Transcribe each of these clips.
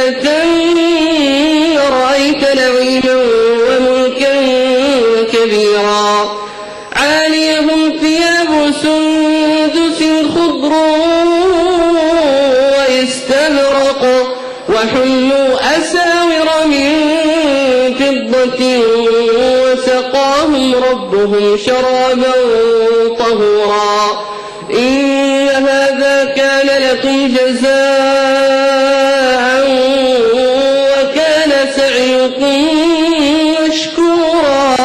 آية رأيت نعيما وملكا كبيرا عاليهم ثياب سندس خضر واستبرق وحلوا أساور من فضة وسقاهم ربهم شرابا طهورا إن هذا كان لكم جزاء وكان سعيكم مشكورا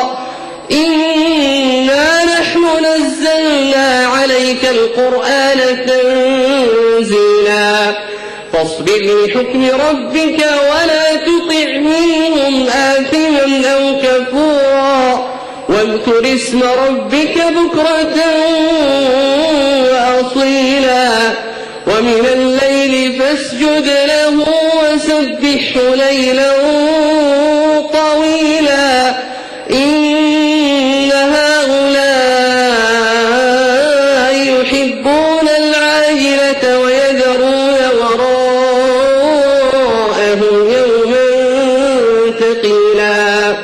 إنا نحن نزلنا عليك القرآن تنزيلا فاصبر لحكم ربك ولا تطع منهم آثما أو كفورا واذكر اسم ربك بكرة وأصيلا ومن الليل فاسجد له وسبحه ليلا طويلا إن هؤلاء يحبون العاجلة ويذرون وراءهم يوما ثقيلا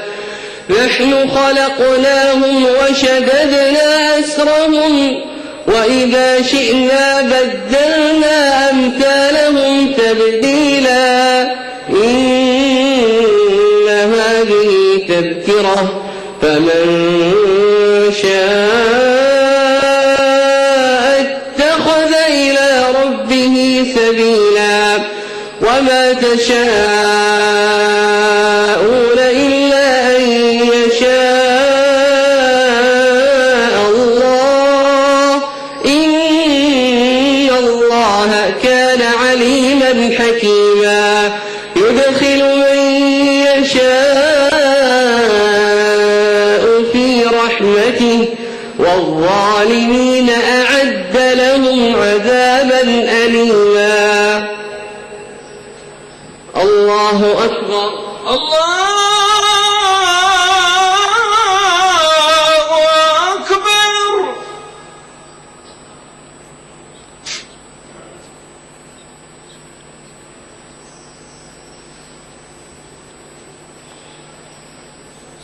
نحن خلقناهم وشددنا أسرهم وإذا شئنا بدلنا أمثالهم تبديلا إن هذه تذكرة فمن شاء اتخذ إلى ربه سبيلا وما تشاءون إلا أن يشاء الله إن الله كان عليما حكيما يدخل من يشاء في رحمته والظالمين أعد لهم عذابا أليما الله أكبر الله أكبر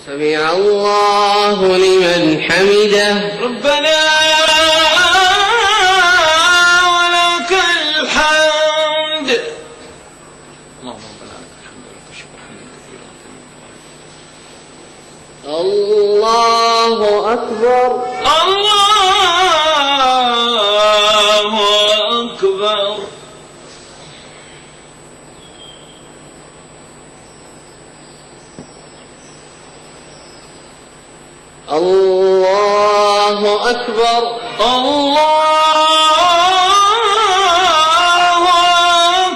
سمع الله لمن حمده ربنا ولك الحمد اللهم ربنا لك الحمد ولك الشكر حمدا كثيرا الله أكبر الله أكبر الله أكبر الله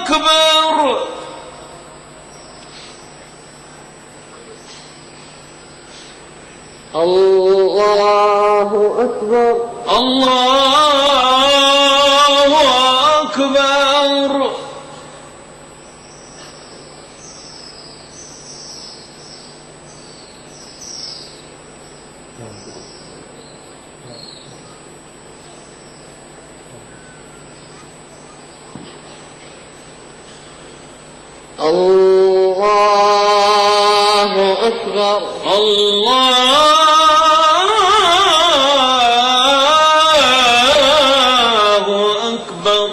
أكبر الله أكبر الله أكبر الله أكبر الله أكبر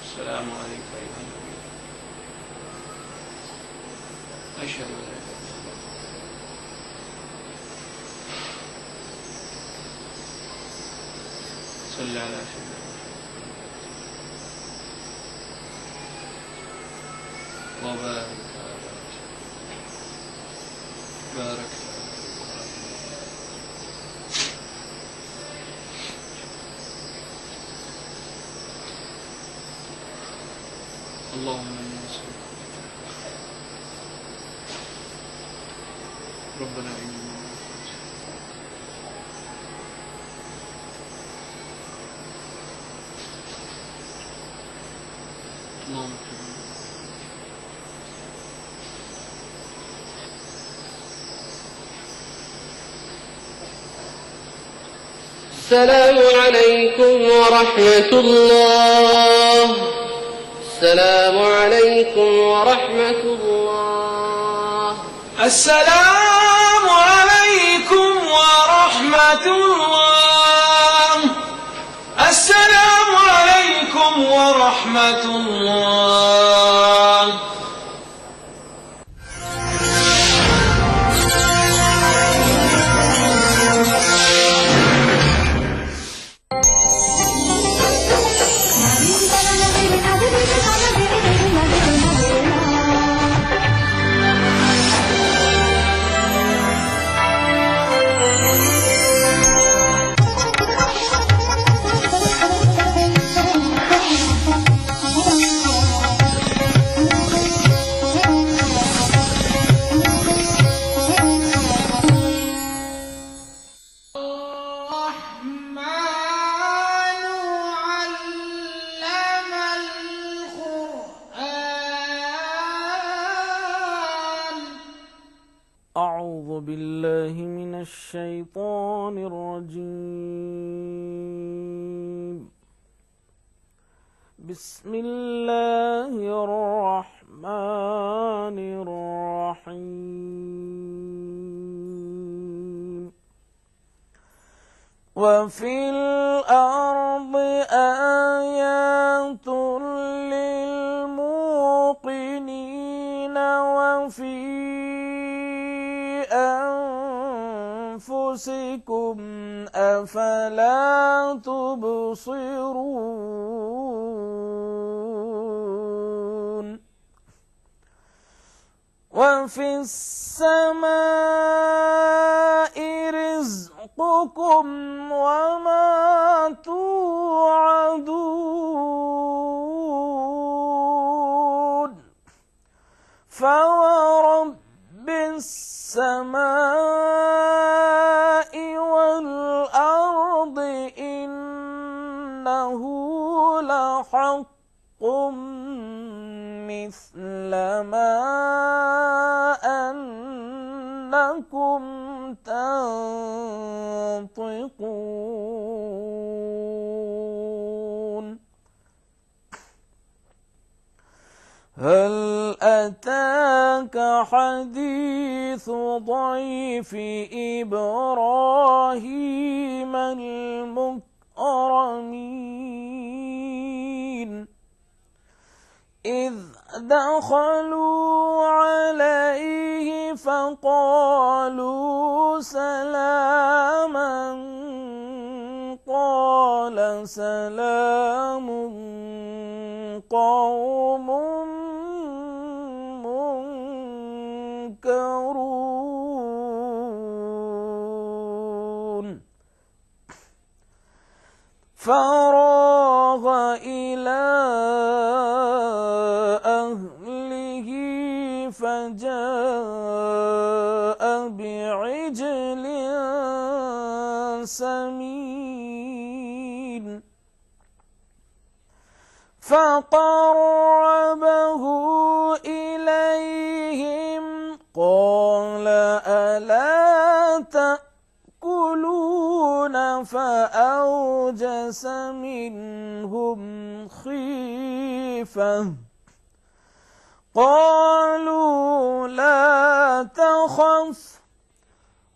السلام عليك أيها النبي أشهد أن لا إله إلا الله صل على سيدنا وبارك بارك اللهم إنا نسألك ربنا إننا اللهم السلام عليكم ورحمة الله. السلام عليكم ورحمة الله. السلام عليكم ورحمة الله. السلام عليكم ورحمة الله. أعوذ بالله من الشيطان الرجيم. بسم الله الرحمن الرحيم. وفي الأرض آيات للموقنين وفي أنفسكم أفلا تبصرون. وفي السماء رزقكم وما توعدون. فورب السماء والأرض إنه لحق مثل ما أنكم تنطقون. هل أتاك حديث ضيف إبراهيم المكرمين إذ دخلوا عليه فقالوا سلاما قال سلام قوم منكرون. فراغ إلى أهله فجاء بعجل سمين فقربه إليهم قال ألا تأكلون فأوجس منهم خيفة قالوا لا تخف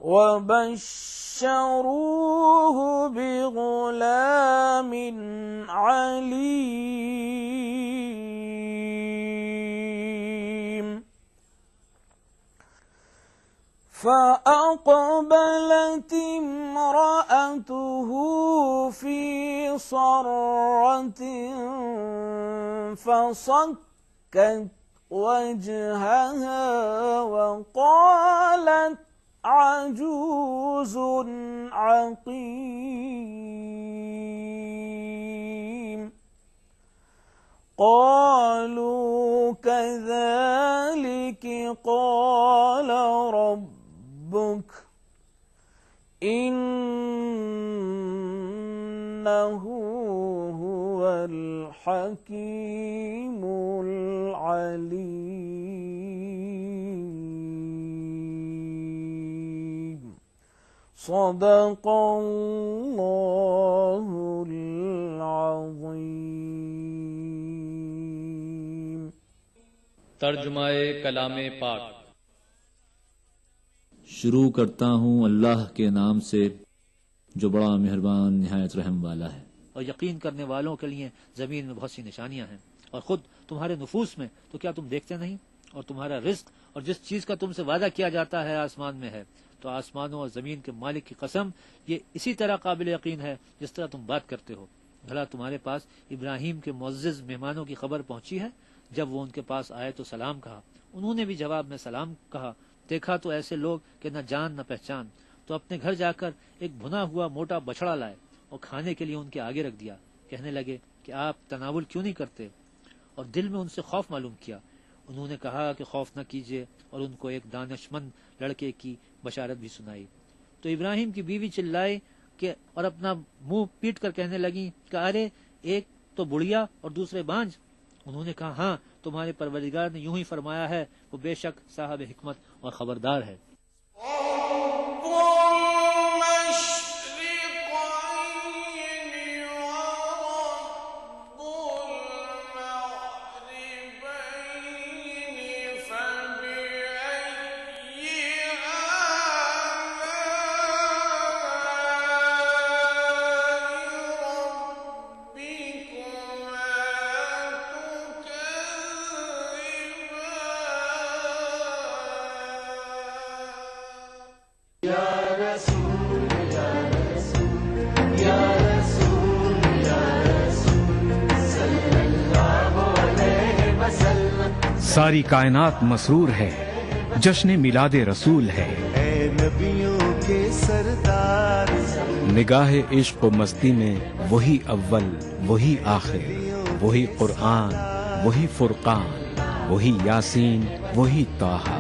وبشروه بغلام عليم. فأقبلت امرأته في صرة فصكت وجهها وقالت عجوز عقيم. قالوا كذلك قال ربك إنه هو الحكيم العليم. صدق اللہ العظیم۔ ترجمہ کلام پاک۔ شروع کرتا ہوں اللہ کے نام سے جو بڑا مہربان نہایت رحم والا ہے۔ اور یقین کرنے والوں کے لیے زمین میں بہت سی نشانیاں ہیں، اور خود تمہارے نفوس میں تو کیا تم دیکھتے نہیں؟ اور تمہارا رزق اور جس چیز کا تم سے وعدہ کیا جاتا ہے آسمان میں ہے، تو آسمانوں اور زمین کے مالک کی قسم یہ اسی طرح قابل یقین ہے جس طرح تم بات کرتے ہو۔ بھلا تمہارے پاس ابراہیم کے معزز مہمانوں کی خبر پہنچی ہے؟ جب وہ ان کے پاس آئے تو سلام کہا، انہوں نے بھی جواب میں سلام کہا۔ دیکھا تو ایسے لوگ کہ نہ جان نہ پہچان، تو اپنے گھر جا کر ایک بھنا ہوا موٹا بچڑا لائے اور کھانے کے لیے ان کے آگے رکھ دیا۔ کہنے لگے کہ آپ تناول کیوں نہیں کرتے؟ اور دل میں ان سے خوف معلوم کیا۔ انہوں نے کہا کہ خوف نہ کیجیے، اور ان کو ایک دانشمند لڑکے کی بشارت بھی سنائی۔ تو ابراہیم کی بیوی چلائی کہ اور اپنا منہ پیٹ کر کہنے لگی کہ ارے ایک تو بڑھیا اور دوسرے بانج۔ انہوں نے کہا ہاں، تمہارے پروردگار نے یوں ہی فرمایا ہے، وہ بے شک صاحب حکمت اور خبردار ہے۔ ساری کائنات مسرور ہے، جشن میلاد رسول ہے۔ اے نبیوں کے سردار، نگاہ عشق و مستی میں وہی اول وہی آخر، وہی قرآن وہی فرقان، وہی یاسین وہی طٰہٰ۔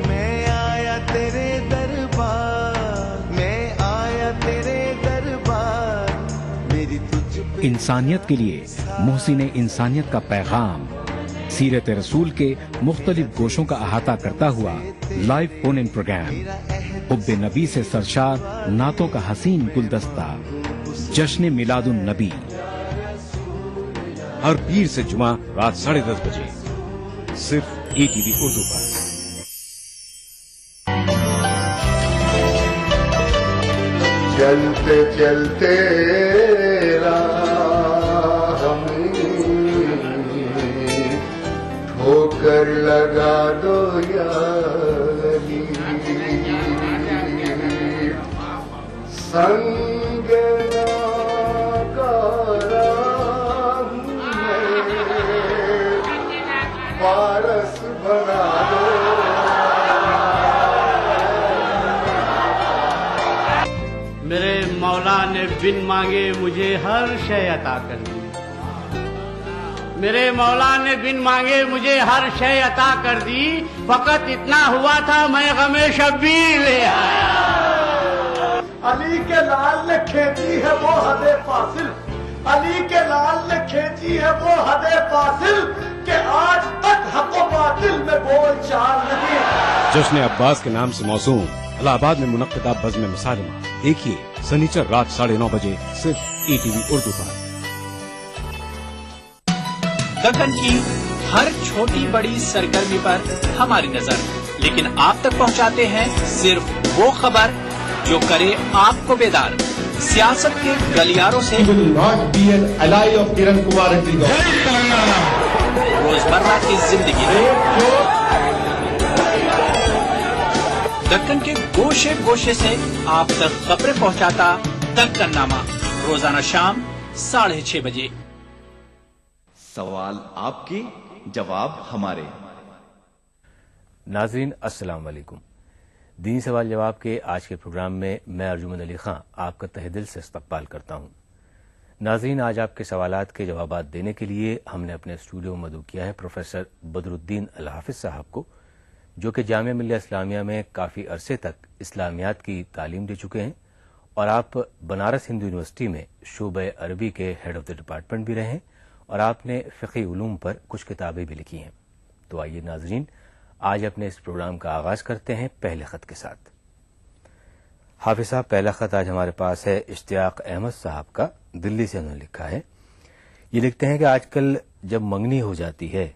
میں آیا تیرے دربار، میں آیا تیرے دربار، میری تجھ پہ انسانیت کے لیے محسن انسانیت کا پیغام، سیرت رسول کے مختلف گوشوں کا احاطہ کرتا ہوا لائیو فون ان پروگرام، حب نبی سے سرشار نعتوں کا حسین گلدستہ، جشن میلاد النبی، ہر پیر سے جمعہ رات 10:30 بجے صرف ETV اردو پر۔ چلتے چلتے راہ میں ٹھوکر لگا دو یاری، سنگ ناکارہ میں پارس بنا دو۔ میرے مولا نے بن مانگے مجھے ہر شے عطا کر دی، میرے مولا نے بن مانگے مجھے ہر شے عطا کر دی، فقط اتنا ہوا تھا میں غم شبیر لے آیا۔ علی کے لال نے کھینچی ہے وہ حد فاصل، علی کے لال نے کھینچی ہے وہ حد فاصل کہ آج تک حق و باطل میں بول چال نہیں۔ جشن عباس کے نام سے موسوم الہ آباد میں منعقدہ بزم مسالمہ دیکھیے سنیچر رات 9:30 بجے صرف ETV اردو پر۔ دکن کی ہر چھوٹی بڑی سرگرمی پر ہماری نظر، لیکن آپ تک پہنچاتے ہیں صرف وہ خبر جو کرے آپ کو بیدار، سیاست کے گلیاروں سے روزمرہ کی زندگی دکن کے گوشے گوشے سے آپ تک خبریں پہنچاتا دکن نامہ، روزانہ شام 6:30 بجے۔ سوال آپ کے، جواب ہمارے۔ ناظرین السلام علیکم۔ دینی سوال جواب کے آج کے پروگرام میں میں ارجمن علی خان آپ کا تہ دل سے استقبال کرتا ہوں۔ ناظرین، آج آپ کے سوالات کے جوابات دینے کے لیے ہم نے اپنے اسٹوڈیو میں مدعو کیا ہے پروفیسر بدر الدین الحافظ صاحب کو، جو کہ جامعہ ملیہ اسلامیہ میں کافی عرصے تک اسلامیات کی تعلیم دے چکے ہیں، اور آپ بنارس ہندو یونیورسٹی میں شعبہ عربی کے ہیڈ آف دا ڈپارٹمنٹ بھی رہے ہیں، اور آپ نے فقہی علوم پر کچھ کتابیں بھی لکھی ہیں۔ تو آئیے ناظرین، آج اپنے اس پروگرام کا آغاز کرتے ہیں پہلے خط کے ساتھ۔ حافظ صاحب، پہلا خط آج ہمارے پاس ہے اشتیاق احمد صاحب کا، دلی سے انہوں نے لکھا ہے. یہ لکھتے ہیں کہ آج کل جب منگنی ہو جاتی ہے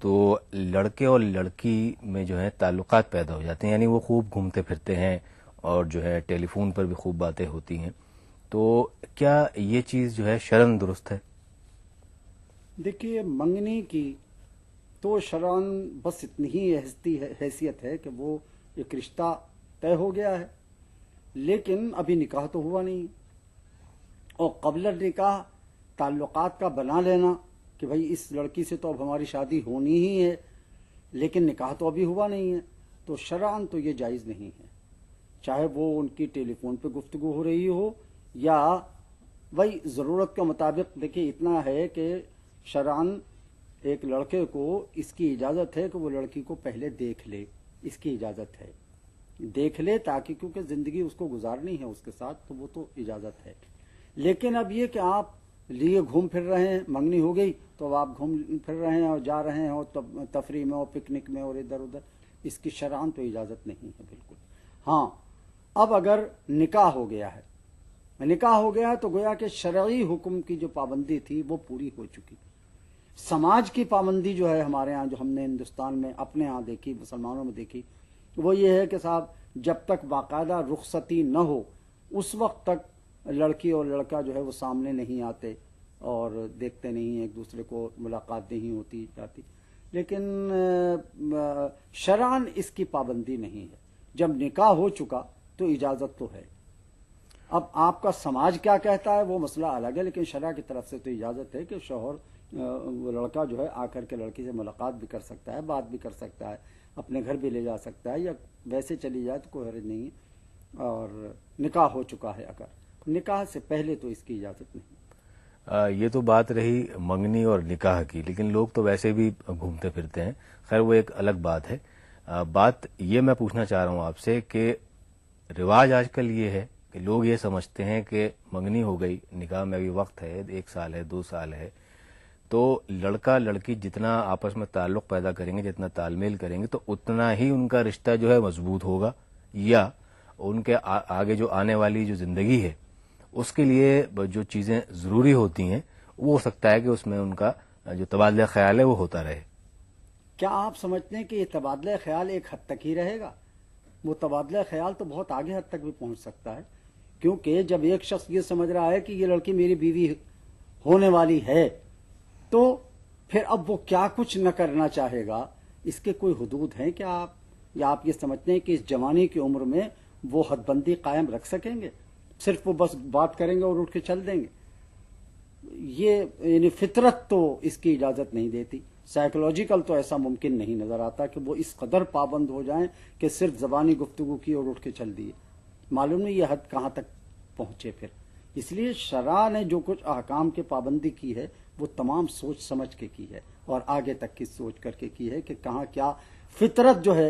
تو لڑکے اور لڑکی میں جو ہے تعلقات پیدا ہو جاتے ہیں، یعنی وہ خوب گھومتے پھرتے ہیں اور جو ہے ٹیلی فون پر بھی خوب باتیں ہوتی ہیں. تو کیا یہ چیز جو ہے شرعاً درست ہے؟ دیکھیے، منگنی کی تو شرعاً بس اتنی ہی حیثیت ہے کہ وہ ایک رشتہ طے ہو گیا ہے، لیکن ابھی نکاح تو ہوا نہیں. اور قبل نکاح تعلقات کا بنا لینا کہ بھائی اس لڑکی سے تو اب ہماری شادی ہونی ہی ہے، لیکن نکاح تو ابھی ہوا نہیں ہے، تو شرعاً تو یہ جائز نہیں ہے. چاہے وہ ان کی ٹیلی فون پہ گفتگو ہو رہی ہو یا بھائی ضرورت کے مطابق. دیکھیے، اتنا ہے کہ شرعاً ایک لڑکے کو اس کی اجازت ہے کہ وہ لڑکی کو پہلے دیکھ لے، اس کی اجازت ہے، دیکھ لے، تاکہ کیونکہ زندگی اس کو گزارنی ہے اس کے ساتھ، تو وہ تو اجازت ہے. لیکن اب یہ کہ آپ لیے گھوم پھر رہے ہیں، منگنی ہو گئی تو اب آپ گھوم پھر رہے ہیں اور جا رہے ہیں اور تفریح میں اور پکنک میں اور ادھر ادھر، اس کی شرعاً تو اجازت نہیں ہے بالکل. ہاں، اب اگر نکاح ہو گیا ہے، تو گویا کہ شرعی حکم کی جو پابندی تھی وہ پوری ہو چکی. سماج کی پابندی جو ہے ہمارے ہاں، جو ہم نے ہندوستان میں اپنے ہاں دیکھی، مسلمانوں میں دیکھی، وہ یہ ہے کہ صاحب جب تک باقاعدہ رخصتی نہ ہو اس وقت تک لڑکی اور لڑکا جو ہے وہ سامنے نہیں آتے اور دیکھتے نہیں، ایک دوسرے کو ملاقات نہیں ہوتی جاتی. لیکن شرعاً اس کی پابندی نہیں ہے. جب نکاح ہو چکا تو اجازت تو ہے. اب آپ کا سماج کیا کہتا ہے وہ مسئلہ الگ ہے، لیکن شرع کی طرف سے تو اجازت ہے کہ شوہر وہ لڑکا جو ہے آ کر کے لڑکی سے ملاقات بھی کر سکتا ہے، بات بھی کر سکتا ہے، اپنے گھر بھی لے جا سکتا ہے، یا ویسے چلی جائے تو کوئی حرج نہیں ہے. اور نکاح ہو چکا ہے، اگر نکاح سے پہلے تو اس کی اجازت نہیں. یہ تو بات رہی منگنی اور نکاح کی، لیکن لوگ تو ویسے بھی گھومتے پھرتے ہیں. خیر، وہ ایک الگ بات ہے. بات یہ میں پوچھنا چاہ رہا ہوں آپ سے کہ رواج آج کل یہ ہے کہ لوگ یہ سمجھتے ہیں کہ منگنی ہو گئی، نکاح میں ابھی وقت ہے، 1 سال ہے، 2 سال ہے، تو لڑکا لڑکی جتنا آپس میں تعلق پیدا کریں گے، جتنا تال میل کریں گے، تو اتنا ہی ان کا رشتہ جو ہے مضبوط ہوگا، یا ان کے آگے جو آنے والی جو زندگی ہے اس کے لیے جو چیزیں ضروری ہوتی ہیں وہ ہو سکتا ہے کہ اس میں ان کا جو تبادلہ خیال ہے وہ ہوتا رہے. کیا آپ سمجھتے ہیں کہ یہ تبادلہ خیال ایک حد تک ہی رہے گا؟ وہ تبادلہ خیال تو بہت آگے حد تک بھی پہنچ سکتا ہے، کیونکہ جب ایک شخص یہ سمجھ رہا ہے کہ یہ لڑکی میری بیوی ہونے والی ہے تو پھر اب وہ کیا کچھ نہ کرنا چاہے گا. اس کے کوئی حدود ہیں کیا آپ، یا آپ یہ سمجھتے ہیں کہ اس جوانی کی عمر میں وہ حد بندی قائم رکھ سکیں گے؟ صرف وہ بس بات کریں گے اور اٹھ کے چل دیں گے؟ یہ یعنی فطرت تو اس کی اجازت نہیں دیتی. سائیکولوجیکل تو ایسا ممکن نہیں نظر آتا کہ وہ اس قدر پابند ہو جائیں کہ صرف زبانی گفتگو کی اور اٹھ کے چل دیے. معلوم نہیں یہ حد کہاں تک پہنچے پھر. اس لیے شرع نے جو کچھ احکام کی پابندی کی ہے وہ تمام سوچ سمجھ کے کی ہے اور آگے تک کی سوچ کر کے کی ہے کہ کہاں کیا فطرت جو ہے،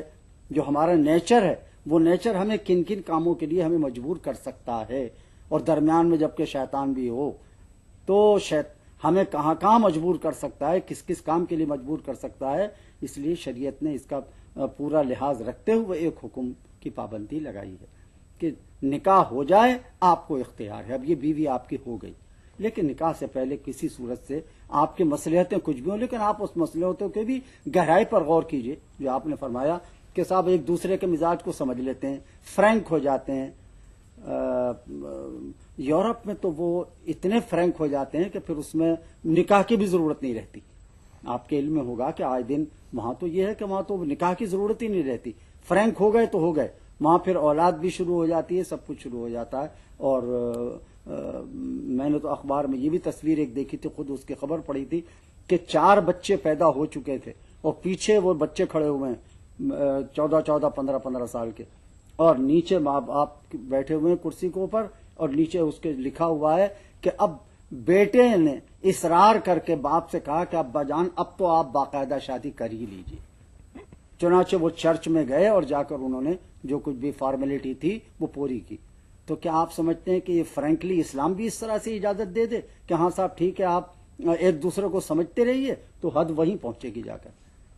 جو ہمارا نیچر ہے، وہ نیچر ہمیں کن کن کاموں کے لیے ہمیں مجبور کر سکتا ہے. اور درمیان میں جبکہ شیطان بھی ہو تو ہمیں کہاں کہاں مجبور کر سکتا ہے، کس کس کام کے لیے مجبور کر سکتا ہے. اس لیے شریعت نے اس کا پورا لحاظ رکھتے ہوئے ایک حکم کی پابندی لگائی ہے کہ نکاح ہو جائے آپ کو اختیار ہے. اب یہ بیوی آپ کی ہو گئی، لیکن نکاح سے پہلے کسی صورت سے آپ کی مصلحتیں کچھ بھی ہوں، لیکن آپ اس مصلحتوں کے بھی گہرائی پر غور کیجئے. جو آپ نے فرمایا کہ صاحب ایک دوسرے کے مزاج کو سمجھ لیتے ہیں، فرینک ہو جاتے ہیں. یورپ میں تو وہ اتنے فرینک ہو جاتے ہیں کہ پھر اس میں نکاح کی بھی ضرورت نہیں رہتی. آپ کے علم میں ہوگا کہ آج دن وہاں تو یہ ہے کہ وہاں تو نکاح کی ضرورت ہی نہیں رہتی. فرینک ہو گئے تو ہو گئے، وہاں پھر اولاد بھی شروع ہو جاتی ہے، سب کچھ شروع ہو جاتا ہے. اور میں نے تو اخبار میں یہ بھی تصویر ایک دیکھی تھی، خود اس کی خبر پڑی تھی کہ 4 بچے پیدا ہو چکے تھے اور پیچھے وہ بچے کھڑے ہوئے ہیں 14 15 سال کے، اور نیچے ماں باپ بیٹھے ہوئے ہیں کرسی کے اوپر، اور نیچے اس کے لکھا ہوا ہے کہ اب بیٹے نے اصرار کر کے باپ سے کہا کہ ابا جان اب تو آپ باقاعدہ شادی کر ہی لیجیے. چنانچہ وہ چرچ میں گئے اور جا کر انہوں نے جو کچھ بھی فارمیلٹی تھی وہ پوری کی. تو کیا آپ سمجھتے ہیں کہ یہ فرینکلی اسلام بھی اس طرح سے اجازت دے دے کہ ہاں صاحب ٹھیک ہے آپ ایک دوسرے کو سمجھتے رہیے؟ تو حد وہیں پہنچے گی جا کر،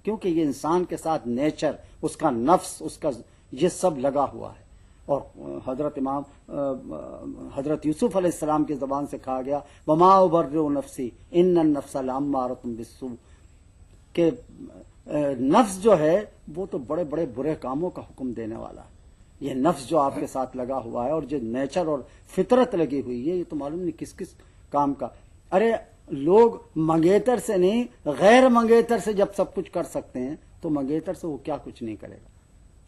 کیونکہ یہ انسان کے ساتھ نیچر، اس کا نفس، اس کا یہ سب لگا ہوا ہے. اور حضرت یوسف علیہ السلام کی زبان سے کہا گیا وما ابرئ نفسی ان النفس لامارۃ بالسوء، کہ نفس جو ہے وہ تو بڑے بڑے برے کاموں کا حکم دینے والا ہے. یہ نفس جو آپ کے ساتھ لگا ہوا ہے اور جو نیچر اور فطرت لگی ہوئی ہے، یہ تو معلوم نہیں کس کس کام کا. ارے لوگ منگیتر سے نہیں، غیر منگیتر سے جب سب کچھ کر سکتے ہیں تو منگیتر سے وہ کیا کچھ نہیں کرے گا.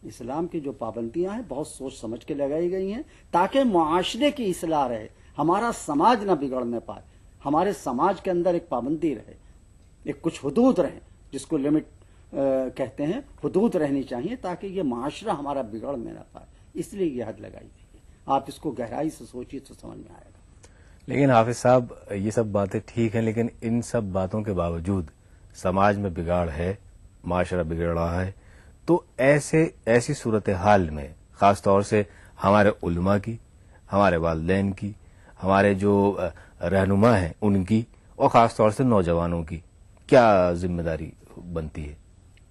اسلام کی جو پابندیاں ہیں بہت سوچ سمجھ کے لگائی گئی ہیں تاکہ معاشرے کی اصلاح رہے، ہمارا سماج نہ بگڑنے پائے، ہمارے سماج کے اندر ایک پابندی رہے، ایک کچھ حدود رہیں جس کو لمٹ کہتے ہیں، حدود رہنی چاہیے تاکہ یہ معاشرہ ہمارا بگڑنے نہ پائے. اس لیے یہ حد لگائی گئی ہے. آپ اس کو گہرائی سے سوچیے تو سمجھ میں آئے گا. لیکن حافظ صاحب یہ سب باتیں ٹھیک ہیں، لیکن ان سب باتوں کے باوجود سماج میں بگاڑ ہے، معاشرہ بگڑ رہا ہے، تو ایسی صورتحال میں خاص طور سے ہمارے علماء کی، ہمارے والدین کی، ہمارے جو رہنما ہیں ان کی، اور خاص طور سے نوجوانوں کی کیا ذمہ داری بنتی ہے؟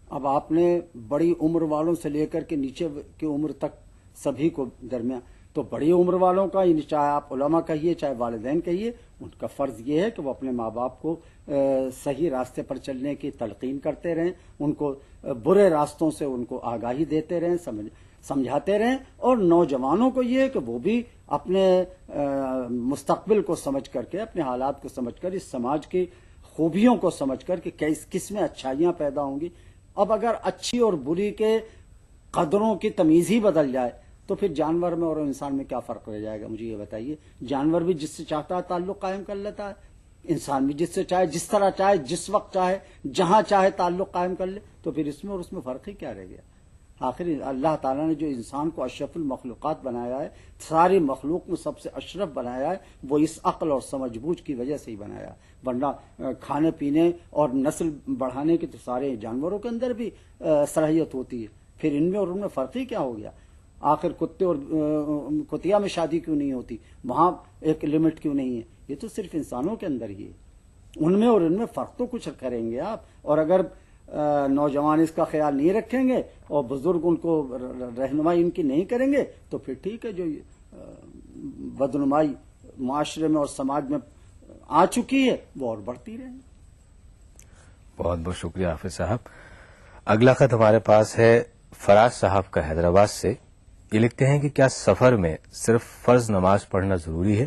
اب آپ نے بڑی عمر والوں سے لے کر کے نیچے کی عمر تک سبھی کو درمیان، تو بڑی عمر والوں کا، یعنی چاہے آپ علماء کہیے چاہے والدین کہیے، ان کا فرض یہ ہے کہ وہ اپنے ماں باپ کو صحیح راستے پر چلنے کی تلقین کرتے رہیں، ان کو برے راستوں سے ان کو آگاہی دیتے رہیں، سمجھاتے رہیں. اور نوجوانوں کو یہ ہے کہ وہ بھی اپنے مستقبل کو سمجھ کر کے، اپنے حالات کو سمجھ کر، اس سماج کی خوبیوں کو سمجھ کر کہ کس میں اچھائیاں پیدا ہوں گی. اب اگر اچھی اور بری کے قدروں کی تمیز ہی بدل جائے تو پھر جانور میں اور انسان میں کیا فرق رہ جائے گا؟ مجھے یہ بتائیے. جانور بھی جس سے چاہتا ہے تعلق قائم کر لیتا ہے، انسان بھی جس سے چاہے، جس طرح چاہے، جس وقت چاہے، جہاں چاہے تعلق قائم کر لے. تو پھر اس میں اور اس میں فرق ہی کیا رہ گیا؟ آخر اللہ تعالیٰ نے جو انسان کو اشرف المخلوقات بنایا ہے، ساری مخلوق میں سب سے اشرف بنایا ہے، وہ اس عقل اور سمجھ بوجھ کی وجہ سے ہی بنایا. ورنہ کھانے پینے اور نسل بڑھانے کے تو سارے جانوروں کے اندر بھی صلاحیت ہوتی ہے، پھر ان میں اور ان میں فرق ہی کیا ہو گیا؟ آخر کتے اور کتیا میں شادی کیوں نہیں ہوتی؟ وہاں ایک لمٹ کیوں نہیں ہے؟ یہ تو صرف انسانوں کے اندر ہی ہے. ان میں اور ان میں فرق تو کچھ کریں گے آپ. اور اگر نوجوان اس کا خیال نہیں رکھیں گے اور بزرگ ان کو رہنمائی ان کی نہیں کریں گے تو پھر ٹھیک ہے، جو بدنمائی معاشرے میں اور سماج میں آ چکی ہے وہ اور بڑھتی رہے. بہت بہت شکریہ حافظ صاحب. اگلا خط ہمارے پاس ہے فراز صاحب کا حیدرآباد سے. یہ لکھتے ہیں کہ کیا سفر میں صرف فرض نماز پڑھنا ضروری ہے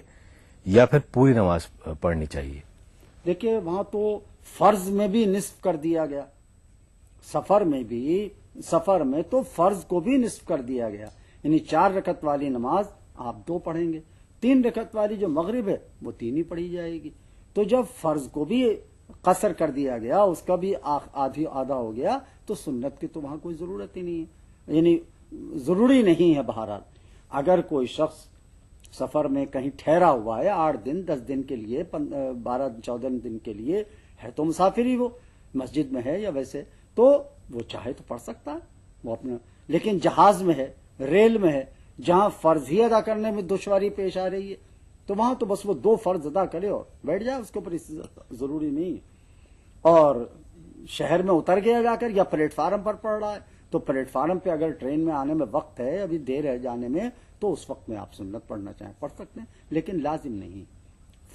یا پھر پوری نماز پڑھنی چاہیے؟ دیکھیے وہاں تو فرض میں بھی نصف کر دیا گیا، سفر میں تو فرض کو بھی نصف کر دیا گیا. یعنی 4 رکعت والی نماز آپ 2 پڑھیں گے، 3 رکعت والی جو مغرب ہے وہ 3 ہی پڑھی جائے گی. تو جب فرض کو بھی قصر کر دیا گیا، اس کا بھی آدھا ہو گیا، تو سنت کی تو وہاں کوئی ضرورت ہی نہیں ہے، یعنی ضروری نہیں ہے. بہرحال اگر کوئی شخص سفر میں کہیں ٹھہرا ہوا ہے 8 دن 10 دن کے لیے 12-14 دن کے لیے ہے تو مسافر ہی، وہ مسجد میں ہے یا ویسے، تو وہ چاہے تو پڑھ سکتا ہے وہ اپنا. لیکن جہاز میں ہے، ریل میں ہے، جہاں فرض ہی ادا کرنے میں دشواری پیش آ رہی ہے تو وہاں تو بس وہ 2 فرض ادا کرے اور بیٹھ جائے، اس کے اوپر ضروری نہیں ہے. اور شہر میں اتر گیا جا کر یا پلیٹ فارم پر پڑھ رہا ہے تو پلیٹ فارم پہ اگر ٹرین میں آنے میں وقت ہے، ابھی دیر ہے جانے میں، تو اس وقت میں آپ سنت پڑھنا چاہیں پڑھ سکتے ہیں، لیکن لازم نہیں.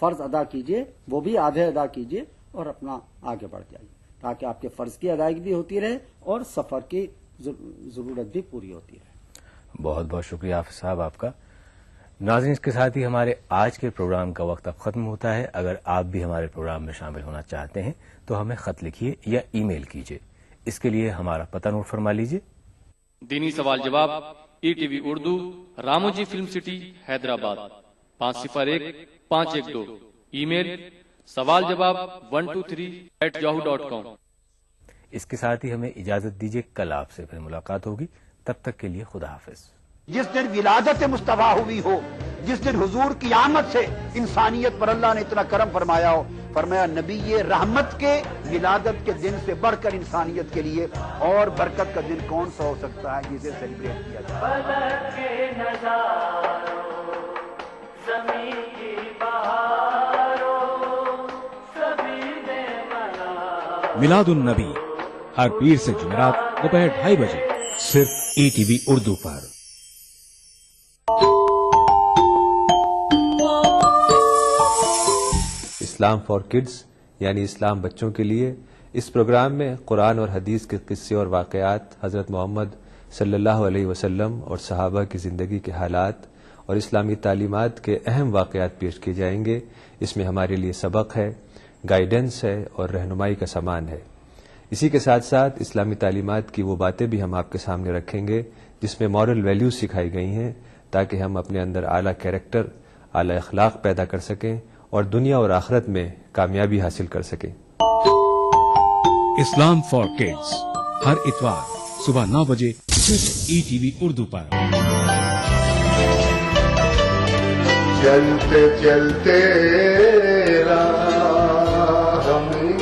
فرض ادا کیجئے، وہ بھی آدھے ادا کیجئے اور اپنا آگے بڑھ جائیے تاکہ آپ کے فرض کی ادائیگی بھی ہوتی رہے اور سفر کی ضرورت بھی پوری ہوتی رہے. بہت بہت شکریہ حافظ صاحب آپ کا. ناظرین، اس کے ساتھ ہی ہمارے آج کے پروگرام کا وقت اب ختم ہوتا ہے. اگر آپ بھی ہمارے پروگرام میں شامل ہونا چاہتے ہیں تو ہمیں خط لکھیے یا ای میل کیجیے. اس کے لیے ہمارا پتہ نوٹ فرما لیجیے. دینی سوال جواب ETV Urdu, Ramoji film city, Hyderabad 501-512. Email سوال جواب 123@yahoo.com. اس کے ساتھ ہی ہمیں اجازت دیجیے. کل آپ سے پھر ملاقات ہوگی. تب تک کے لیے خدا حافظ. جس دن ولادت مصطفیٰ ہوئی ہو، جس دن حضور کی آمد سے انسانیت پر اللہ نے اتنا کرم فرمایا ہو، فرمایا نبی رحمت کے ولادت کے دن سے بڑھ کر انسانیت کے لیے اور برکت کا دن کون سا ہو سکتا ہے جسے سیلیبریٹ کیا جائے. میلاد النبی ہر پیر سے جمعرات دوپہر 2:30 بجے صرف ETV Urdu per. Islam for kids یعنی اسلام بچوں کے لیے. اس پروگرام میں قرآن اور حدیث کے قصے اور واقعات، حضرت محمد صلی اللہ علیہ وسلم اور صحابہ کی زندگی کے حالات اور اسلامی تعلیمات کے اہم واقعات پیش کیے جائیں گے. اس میں ہمارے لیے سبق ہے، گائیڈنس ہے اور رہنمائی کا سامان ہے. اسی کے ساتھ ساتھ اسلامی تعلیمات کی وہ باتیں بھی ہم آپ کے سامنے رکھیں گے جس میں مورل ویلیوز سکھائی گئی ہیں تاکہ ہم اپنے اندر اعلیٰ کیریکٹر، اعلیٰ اخلاق پیدا کر سکیں اور دنیا اور آخرت میں کامیابی حاصل کر سکیں. اسلام فار کڈز ہر اتوار صبح 9 بجے صرف ETV اردو پر. چلتے چلتے راہ میں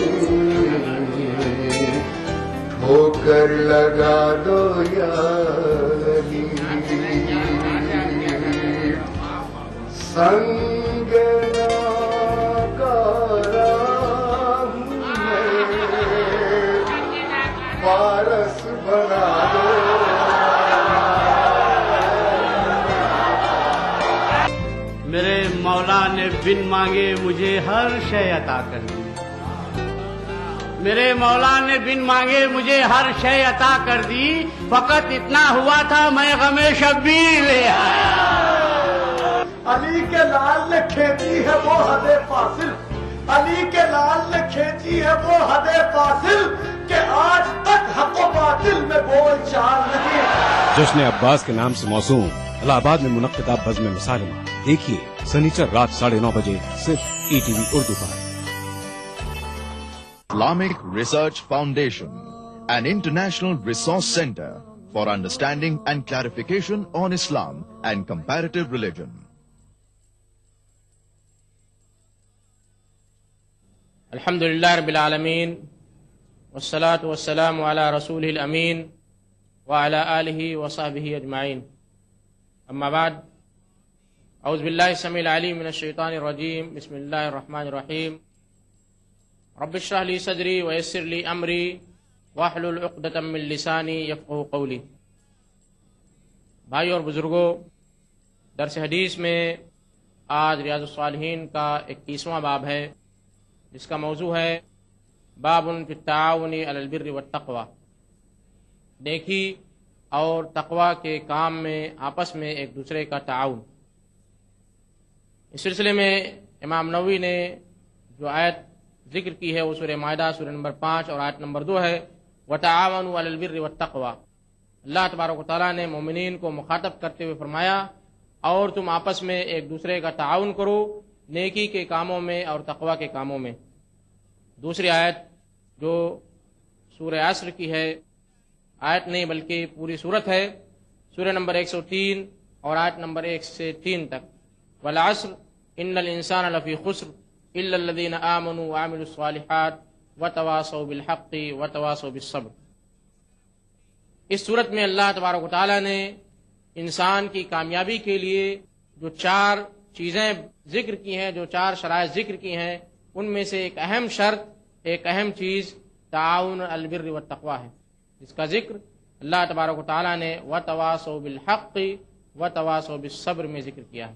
ٹھوکر لگا دو یا علی، سنگ ناکارہ میں پارس بنا دو. میرے مولا نے بن مانگے مجھے ہر شے عطا کر دی. میرے مولا نے بن مانگے مجھے ہر شے عطا کر دی. فقط اتنا ہوا تھا میں غم شبیر لے آیا. علی کے لال نے کھینچی ہے وہ حد فاصل، علی کے لال نے کھینچی ہے وہ حد فاصل کہ آج تک حق و باطل میں بول چال نہیں. جشن عباس کے نام سے موسوم الہ آباد میں منعقدہ بزم مسالمہ دیکھیے سنیچر رات 9:30 بجے صرف ETV Urdu per. Islamic Research Foundation, an international resource center for understanding and clarification on Islam and comparative religion. الحمدللہ رب العالمین والصلاة والسلام علی رسولہ الامین وعلی آلہ وصحبہ اجمعین. اما بعد، اعوذ باللہ السمیع العلیم من الشیطان الرجیم. بسم اللہ الرحمن الرحیم. رب اشرح لی صدری ویسر لی امری واحلل عقدۃ من لسانی یفقہوا قولی. بھائی اور بزرگوں، درس حدیث میں آج ریاض الصالحین کا 21واں باب ہے جس کا موضوع ہے باب فی التعاون علی البر والتقوی، نیکی اور تقوی کے کام میں آپس میں ایک دوسرے کا تعاون. اس سلسلے میں امام نووی نے جو آیت ذکر کی ہے وہ سورہ مائدہ سورہ نمبر 5 اور آیت نمبر 2 ہے. وَتَعَاوَنُوا عَلَى الْبِرِّ وَالتَّقْوَى. اللہ تبارک و تعالیٰ نے مومنین کو مخاطب کرتے ہوئے فرمایا اور تم آپس میں ایک دوسرے کا تعاون کرو نیکی کے کاموں میں اور تقوی کے کاموں میں. دوسری آیت جو سورہ عصر کی ہے، آیت نہیں بلکہ پوری سورت ہے، سورہ نمبر 103 اور آیت نمبر 1 سے 3 تک. والعصر ان الانسان لفی خسر الا الذین آمنوا وعملوا الصالحات وتواصوا بالحق وتواصوا بالصبر. اس صورت میں اللہ تبارک و تعالیٰ نے انسان کی کامیابی کے لیے جو 4 چیزیں ذکر کی ہیں، جو 4 شرائط ذکر کی ہیں، ان میں سے ایک اہم شرط، ایک اہم چیز تعاون البر والتقوی ہے، جس کا ذکر اللہ تبارک و تعالیٰ نے وتواصوا بالحق وتواصوا بالصبر میں ذکر کیا ہے.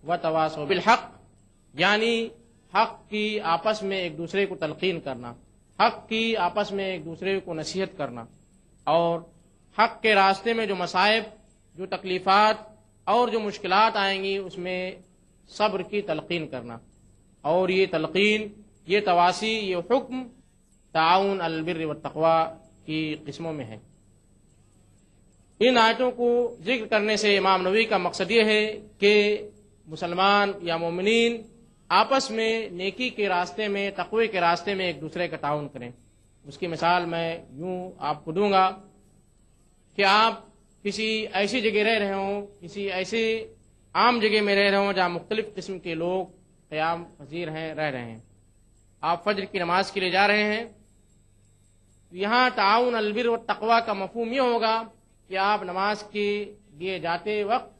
وتواصوا بالحق یعنی حق کی آپس میں ایک دوسرے کو تلقین کرنا، حق کی آپس میں ایک دوسرے کو نصیحت کرنا، اور حق کے راستے میں جو مصائب، جو تکلیفات اور جو مشکلات آئیں گی اس میں صبر کی تلقین کرنا. اور یہ تلقین، یہ تواصی، یہ حکم تعاون البر والتقوی کی قسموں میں ہے. ان آیتوں کو ذکر کرنے سے امام نووی کا مقصد یہ ہے کہ مسلمان یا مومنین آپس میں نیکی کے راستے میں، تقوی کے راستے میں ایک دوسرے کا تعاون کریں. اس کی مثال میں یوں آپ کو دوں گا کہ آپ کسی ایسی جگہ رہ رہے ہوں، کسی ایسی عام جگہ میں رہ رہے ہوں جہاں مختلف قسم کے لوگ قیام پذیر ہیں، رہ رہے ہیں. آپ فجر کی نماز کے لیے جا رہے ہیں. یہاں تعاون البر والتقوی کا مفہوم یہ ہوگا کہ آپ نماز کے لیے جاتے وقت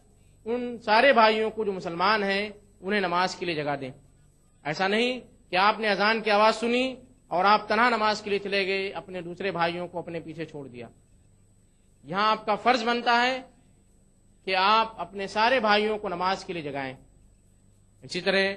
ان سارے بھائیوں کو جو مسلمان ہیں انہیں نماز کے لیے جگہ دیں. ایسا نہیں کہ آپ نے اذان کی آواز سنی اور آپ تنہا نماز کے لیے چلے گئے، اپنے دوسرے بھائیوں کو اپنے پیچھے چھوڑ دیا. یہاں آپ کا فرض بنتا ہے کہ آپ اپنے سارے بھائیوں کو نماز کے لیے جگائیں. اسی طرح